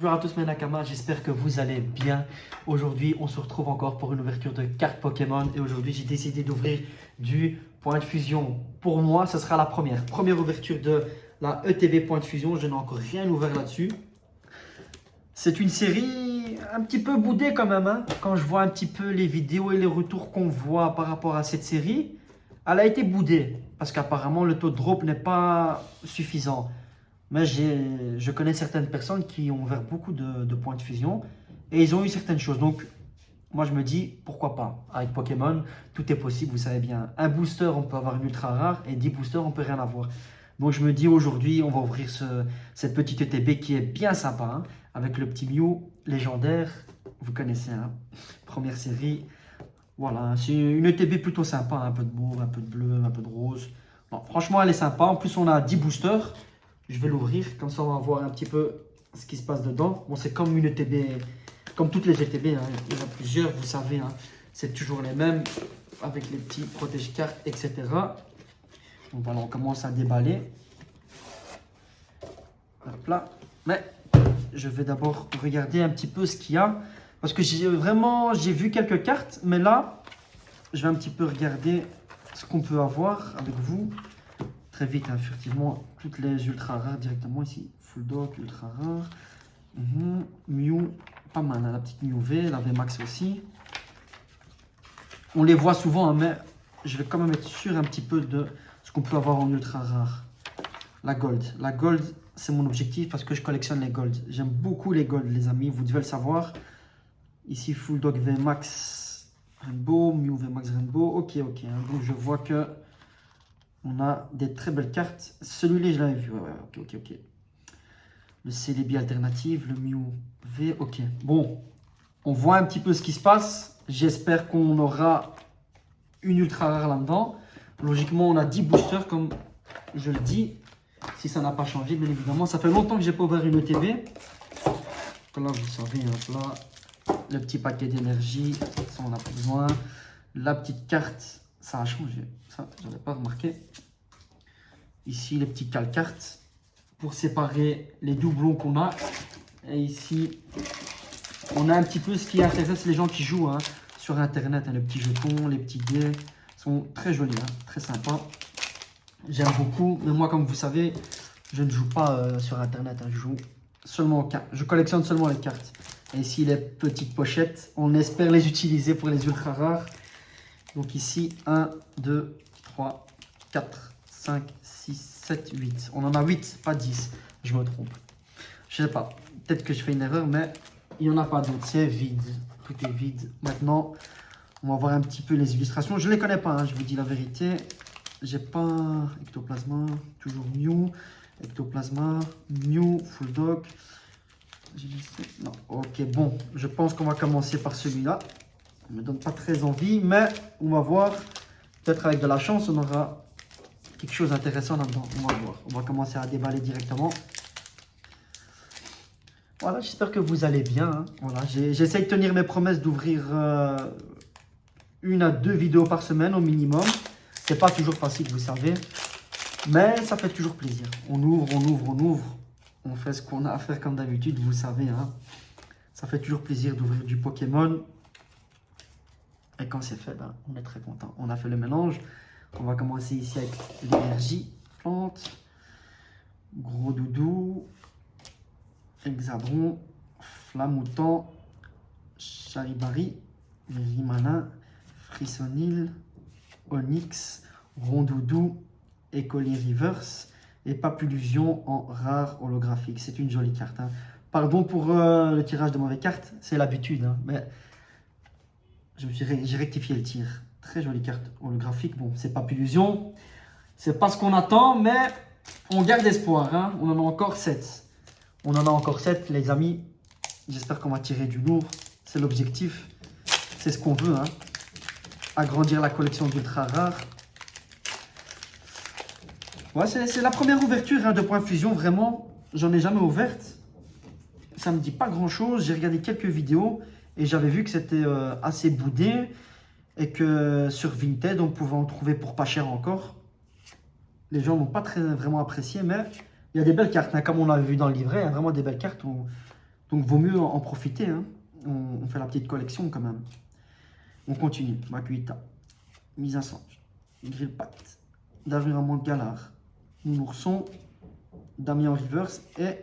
Bonjour à tous mes Nakamas, j'espère que vous allez bien. Aujourd'hui, on se retrouve encore pour une ouverture de cartes Pokémon. Et aujourd'hui, j'ai décidé d'ouvrir du point de fusion. Pour moi, ce sera la première ouverture de la ETB point de fusion. Je n'ai encore rien ouvert là-dessus. C'est une série un petit peu boudée quand même, hein. Quand je vois un petit peu les vidéos et les retours qu'on voit par rapport à cette série, elle a été boudée. Parce qu'apparemment, le taux de drop n'est pas suffisant. Mais je connais certaines personnes qui ont ouvert beaucoup de points de fusion et ils ont eu certaines choses. Donc, moi, je me dis, pourquoi pas? Avec Pokémon, tout est possible, vous savez bien. Un booster, on peut avoir une ultra rare et 10 boosters, on peut rien avoir. Donc, je me dis, aujourd'hui, on va ouvrir cette petite ETB qui est bien sympa, hein, avec le petit Mew légendaire. Vous connaissez, hein, première série. Voilà, c'est une ETB plutôt sympa, un peu de mauve, un peu de bleu, un peu de rose. Bon, franchement, elle est sympa. En plus, on a 10 boosters. Je vais l'ouvrir, comme ça on va voir un petit peu ce qui se passe dedans. Bon, c'est comme une ETB, comme toutes les ETB, hein. Il y en a plusieurs, vous savez, hein. C'est toujours les mêmes, avec les petits protège-cartes, etc. Donc voilà, on commence à déballer. Hop là. Mais je vais d'abord regarder un petit peu ce qu'il y a. Parce que j'ai vu quelques cartes, mais là, je vais un petit peu regarder ce qu'on peut avoir avec vous. Très vite, hein, furtivement, toutes les ultra rares directement ici. Full Dog, ultra rare. Mew, pas mal, hein, la petite Mew V, la VMAX aussi. On les voit souvent, hein, mais je vais quand même être sûr un petit peu de ce qu'on peut avoir en ultra rare. La Gold. La Gold, c'est mon objectif parce que je collectionne les Gold. J'aime beaucoup les Gold, les amis, vous devez le savoir. Ici, Full Dog VMAX Rainbow, Mew VMAX Rainbow. Ok, hein, donc je vois que on a des très belles cartes. Celui-là, je l'avais vu. Ouais, ok. Le Celebi alternative, le Mew V. Ok. Bon, on voit un petit peu ce qui se passe. J'espère qu'on aura une ultra rare là-dedans. Logiquement, on a 10 boosters, comme je le dis. Si ça n'a pas changé, bien évidemment. Ça fait longtemps que j'ai pas ouvert une ETB. Là, vous savez, là, le petit paquet d'énergie, ça, on n'a pas besoin. La petite carte, ça a changé. Ça, je n'avais pas remarqué. Ici, les petits cale-cartes pour séparer les doublons qu'on a. Et ici, on a un petit peu ce qui intéresse les gens qui jouent, hein, sur Internet. Hein, les petits jetons, les petits dés sont très jolis, hein, très sympas. J'aime beaucoup. Mais moi, comme vous savez, je ne joue pas sur Internet. Hein, je collectionne seulement les cartes. Et ici, les petites pochettes, on espère les utiliser pour les ultra rares. Donc ici, 1, 2, 3, 4, 5, 6, 7, 8. On en a 8, pas 10. Je me trompe. Je sais pas. Peut-être que je fais une erreur, mais il n'y en a pas d'autres. C'est vide. Tout est vide. Maintenant, on va voir un petit peu les illustrations. Je ne les connais pas, hein, je vous dis la vérité. J'ai pas Ectoplasma, toujours Mew. Ectoplasma, Mew, Full Dog. Non, ok, bon. Je pense qu'on va commencer par celui-là. Il ne me donne pas très envie, mais on va voir. Peut-être avec de la chance, on aura quelque chose d'intéressant là-dedans. On va voir. On va commencer à déballer directement. Voilà, j'espère que vous allez bien, hein. Voilà, j'essaie de tenir mes promesses d'ouvrir 1 à 2 vidéos par semaine au minimum. C'est pas toujours facile, vous savez. Mais ça fait toujours plaisir. On ouvre. On fait ce qu'on a à faire comme d'habitude, vous savez, hein. Ça fait toujours plaisir d'ouvrir du Pokémon. Et quand c'est fait, ben, on est très content. On a fait le mélange. On va commencer ici avec l'énergie plante. Gros doudou. Hexadron. Flamoutant. Charibari. Rimana. Frissonil. Onyx. Rondoudou. Écolier Reverse. Et Papillusion en rare holographique. C'est une jolie carte, hein. Pardon pour le tirage de mauvaises cartes. C'est l'habitude, hein, mais j'ai rectifié le tir. Très jolie carte holographique. Bon, c'est pas Papillusion. C'est pas ce qu'on attend, mais on garde espoir, hein. On en a encore 7. On en a encore 7, les amis. J'espère qu'on va tirer du lourd. C'est l'objectif. C'est ce qu'on veut, hein. Agrandir la collection d'ultra rares. Ouais, c'est la première ouverture, hein, de Point Fusion. Vraiment, j'en ai jamais ouverte. Ça me dit pas grand-chose. J'ai regardé quelques vidéos. Et j'avais vu que c'était assez boudé et que sur Vinted, on pouvait en trouver pour pas cher encore. Les gens n'ont pas vraiment apprécié, mais il y a des belles cartes, hein, comme on l'a vu dans le livret, hein, vraiment des belles cartes. Donc, vaut mieux en profiter. Hein. On fait la petite collection quand même. On continue. Makuita, Mise à Sange, Grillpat, David Ramon Galard, Nounourson, Damien Rivers et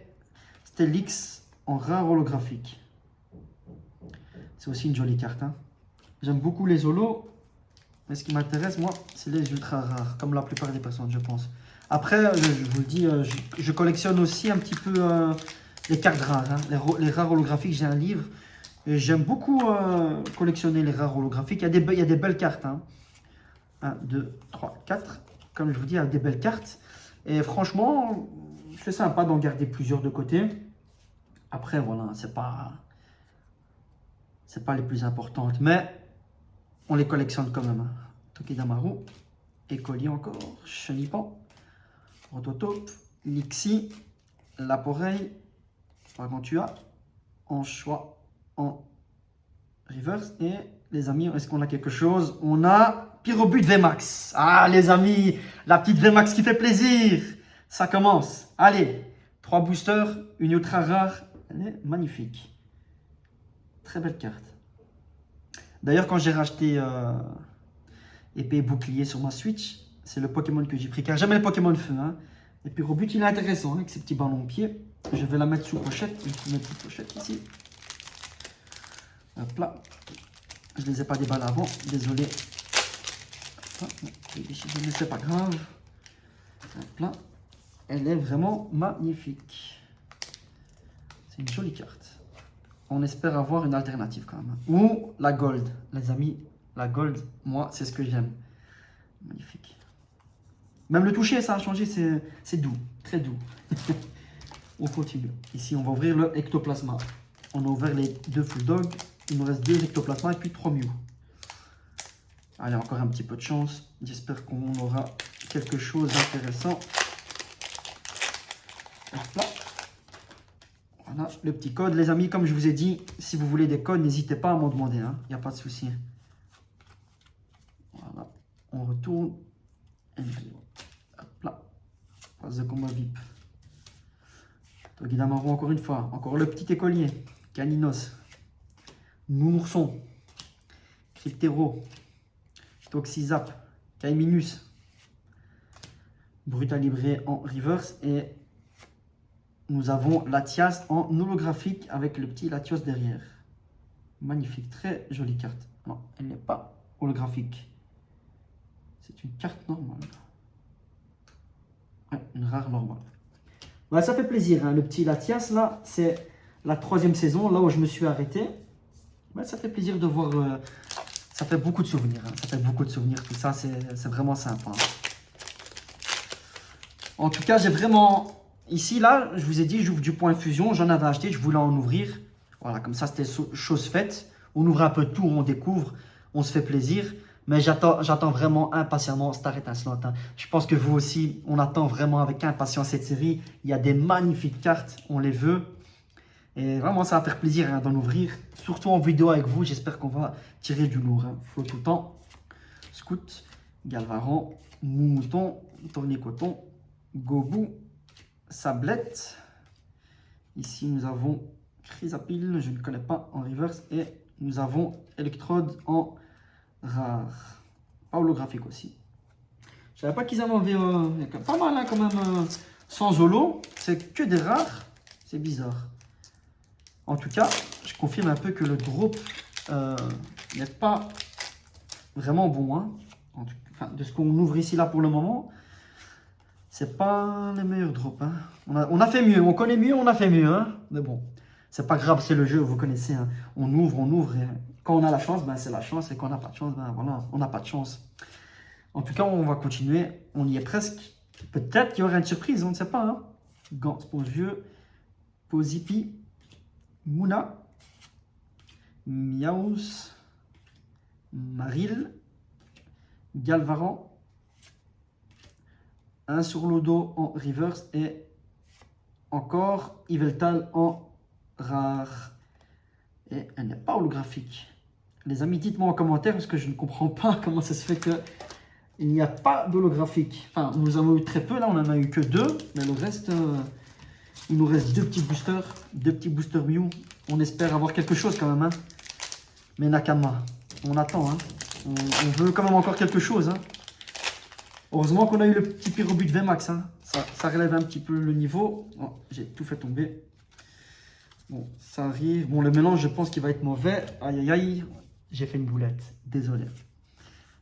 Stelix en rare holographique. C'est aussi une jolie carte. Hein. J'aime beaucoup les holos, mais ce qui m'intéresse, moi, c'est les ultra rares, comme la plupart des personnes, je pense. Après, je vous le dis, je collectionne aussi un petit peu les cartes rares, hein. Les rares holographiques. J'ai un livre. J'aime beaucoup collectionner les rares holographiques. Il y a des belles cartes. Hein. 1, 2, 3, 4. Comme je vous dis, il y a des belles cartes. Et franchement, c'est sympa d'en garder plusieurs de côté. Après, voilà, c'est pas les plus importantes. Mais on les collectionne quand même. Hein. Tokidamaru, Écolier encore, Chenipan, Rototope, Nixie, Laporeille, Gargantua, Anchois, en reverse. Et les amis, est-ce qu'on a quelque chose? On a Pyrobut VMAX. Ah les amis, la petite VMAX qui fait plaisir. Ça commence. Allez, 3 boosters, une ultra rare. Elle est magnifique. Très belle carte. D'ailleurs, quand j'ai racheté épée et bouclier sur ma Switch, c'est le Pokémon que j'ai pris. Car j'aime les Pokémon feu. Hein. Et Pyrobut, il est intéressant hein, avec ses petits ballons de pied. Je vais la mettre sous pochette. Une petite pochette ici. Hop là. Je ne les ai pas déballés avant. Désolé. Mais c'est pas grave. Hop là. Elle est vraiment magnifique. C'est une jolie carte. On espère avoir une alternative quand même. Ou la gold. Les amis, la gold, moi, c'est ce que j'aime. Magnifique. Même le toucher, ça a changé. C'est doux. Très doux. On continue. Ici, on va ouvrir le ectoplasma. On a ouvert les 2 full dog. Il nous reste 2 ectoplasmas et puis 3 Mew. Allez, encore un petit peu de chance. J'espère qu'on aura quelque chose d'intéressant. Hop là. Voilà, le petit code. Les amis, comme je vous ai dit, si vous voulez des codes, n'hésitez pas à m'en demander. Il n'y a pas de souci. Voilà. On retourne. Hop là. Phase de combat VIP. Tokidamaru encore une fois. Encore le petit écolier. Caninos. Nounourson. Cryptero. Toxizap. Kaiminus. Brutalibré en reverse. Et nous avons Latias en holographique avec le petit Latios derrière. Magnifique. Très jolie carte. Non, elle n'est pas holographique. C'est une carte normale. Ouais, une rare normale. Ouais, ça fait plaisir. Hein. Le petit Latias, là, c'est la 3e saison, là où je me suis arrêté. Ouais, ça fait plaisir de voir. Ça fait beaucoup de souvenirs. Hein. Ça fait beaucoup de souvenirs. Tout ça, c'est vraiment sympa. Hein. En tout cas, j'ai vraiment. Ici, là, je vous ai dit, j'ouvre du point fusion. J'en avais acheté, je voulais en ouvrir. Voilà, comme ça, c'était chose faite. On ouvre un peu tout, on découvre, on se fait plaisir. Mais j'attends vraiment impatiemment Star Étincelante. Hein. Je pense que vous aussi, on attend vraiment avec impatience cette série. Il y a des magnifiques cartes, on les veut. Et vraiment, ça va faire plaisir hein, d'en ouvrir. Surtout en vidéo avec vous, j'espère qu'on va tirer du lourd. Hein. Flotte Autant, Scout, Galvaran, Moumouton, Tournicoton, Gobu, Sablette. Ici, nous avons Chrysapile, je ne connais pas, en reverse. Et nous avons Electrode en rare. Pas holographique aussi. Je savais pas qu'ils avaient enlevé pas mal hein, quand même sans holo. C'est que des rares. C'est bizarre. En tout cas, je confirme un peu que le drop n'est pas vraiment bon. Hein. Enfin, de ce qu'on ouvre ici là pour le moment, c'est pas les meilleurs drops. Hein. On a fait mieux, on connaît mieux, on a fait mieux. Hein. Mais bon, c'est pas grave, c'est le jeu, vous connaissez. Hein. On ouvre. Et quand on a la chance, ben, c'est la chance. Et quand on n'a pas de chance, ben, voilà, on n'a pas de chance. En tout cas, on va continuer. On y est presque. Peut-être qu'il y aura une surprise, on ne sait pas. Hein. Gants pour vieux. Posipi. Mouna. Miaus. Maril. Galvaran. Un sur le dos en reverse. Et encore Yveltal en rare. Et elle n'est pas holographique. Les amis, dites-moi en commentaire parce que je ne comprends pas comment ça se fait que il n'y a pas d'holographique. Enfin, nous avons eu très peu, là on en a eu que 2, mais le reste, Il nous reste deux petits boosters Mew. On espère avoir quelque chose quand même. Hein. Mais Nakama, on attend. Hein. On veut quand même encore quelque chose. Hein. Heureusement qu'on a eu le petit Pyrobut VMAX. Hein. Ça relève un petit peu le niveau. Oh, j'ai tout fait tomber. Bon, ça arrive. Bon, le mélange, je pense qu'il va être mauvais. Aïe, aïe, aïe. J'ai fait une boulette. Désolé.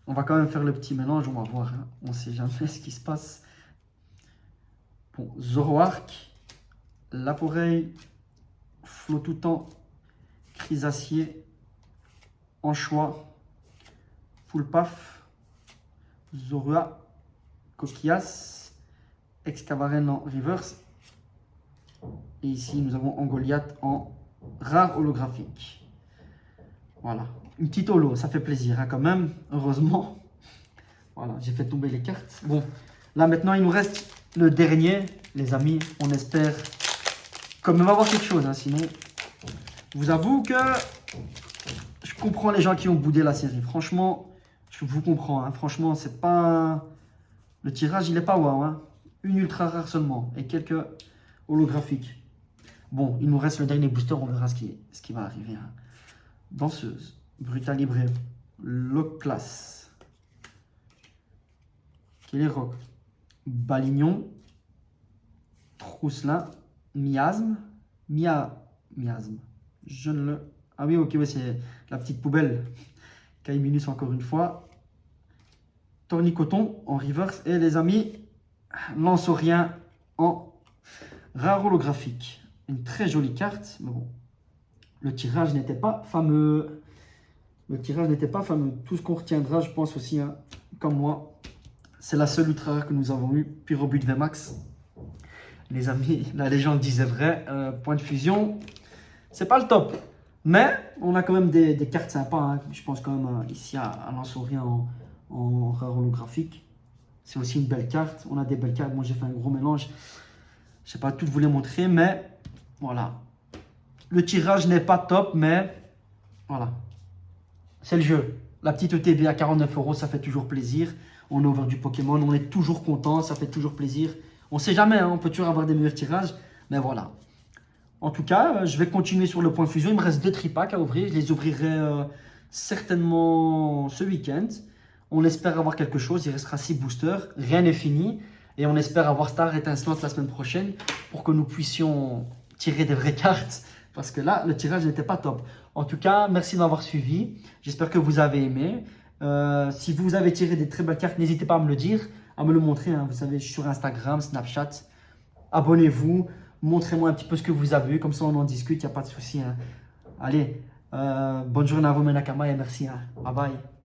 On va quand même faire le petit mélange. On va voir. Hein. On ne sait jamais ce qui se passe. Bon, Zoroark. Laporeille. Flottoutan. Chrysacier. Anchois. Poulpaf. Zorua. Coquillas. Excavaren en reverse. Et ici, nous avons Angoliath en rare holographique. Voilà. Une petite holo, ça fait plaisir hein, quand même. Heureusement. Voilà, j'ai fait tomber les cartes. Bon, là maintenant, il nous reste le dernier, les amis. On espère quand même avoir quelque chose. Hein, sinon, je vous avoue que je comprends les gens qui ont boudé la série. Franchement, je vous comprends. Hein. Franchement, c'est pas... Le tirage, il n'est pas wow. Hein. Une ultra rare seulement et quelques holographiques. Bon, il nous reste le dernier booster, on verra ce qui va arriver. Hein. Danseuse, Brutal Libre, Loclas, Kéléroc, Balignon, Trousselin, Miasme, Miasme. Je ne le... Ah oui, ok, ouais, c'est la petite poubelle. Kaiminus encore une fois. Tornicoton en reverse. Et les amis, Lanceaurien en rare holographique. Une très jolie carte, mais bon, le tirage n'était pas fameux. Tout ce qu'on retiendra, je pense aussi, hein, comme moi, c'est la seule ultra rare que nous avons eue, Pyrobut VMAX. Les amis, la légende disait vrai, point de fusion, c'est pas le top. Mais on a quand même des cartes sympas, hein. Je pense quand même ici à Lanceaurien en rare holographique. C'est aussi une belle carte, on a des belles cartes, moi j'ai fait un gros mélange. Je ne sais pas tout vous les montrer, mais voilà. Le tirage n'est pas top, mais voilà. C'est le jeu. La petite ETB à 49 €, ça fait toujours plaisir. On est over du Pokémon, on est toujours content, ça fait toujours plaisir. On ne sait jamais, hein, on peut toujours avoir des meilleurs tirages, mais voilà. En tout cas, je vais continuer sur le point fusion. Il me reste 2 tripacks à ouvrir. Je les ouvrirai certainement ce week-end. On espère avoir quelque chose. Il restera 6 boosters. Rien n'est fini. Et on espère avoir Star Étincelante la semaine prochaine pour que nous puissions tirer des vraies cartes. Parce que là, le tirage n'était pas top. En tout cas, merci de m'avoir suivi. J'espère que vous avez aimé. Si vous avez tiré des très belles cartes, n'hésitez pas à me le dire, à me le montrer. Hein. Vous savez, je suis sur Instagram, Snapchat. Abonnez-vous. Montrez-moi un petit peu ce que vous avez eu. Comme ça, on en discute. Il n'y a pas de souci. Hein. Allez, bonne journée à vous, mes Nakama. Et merci. Hein. Bye bye.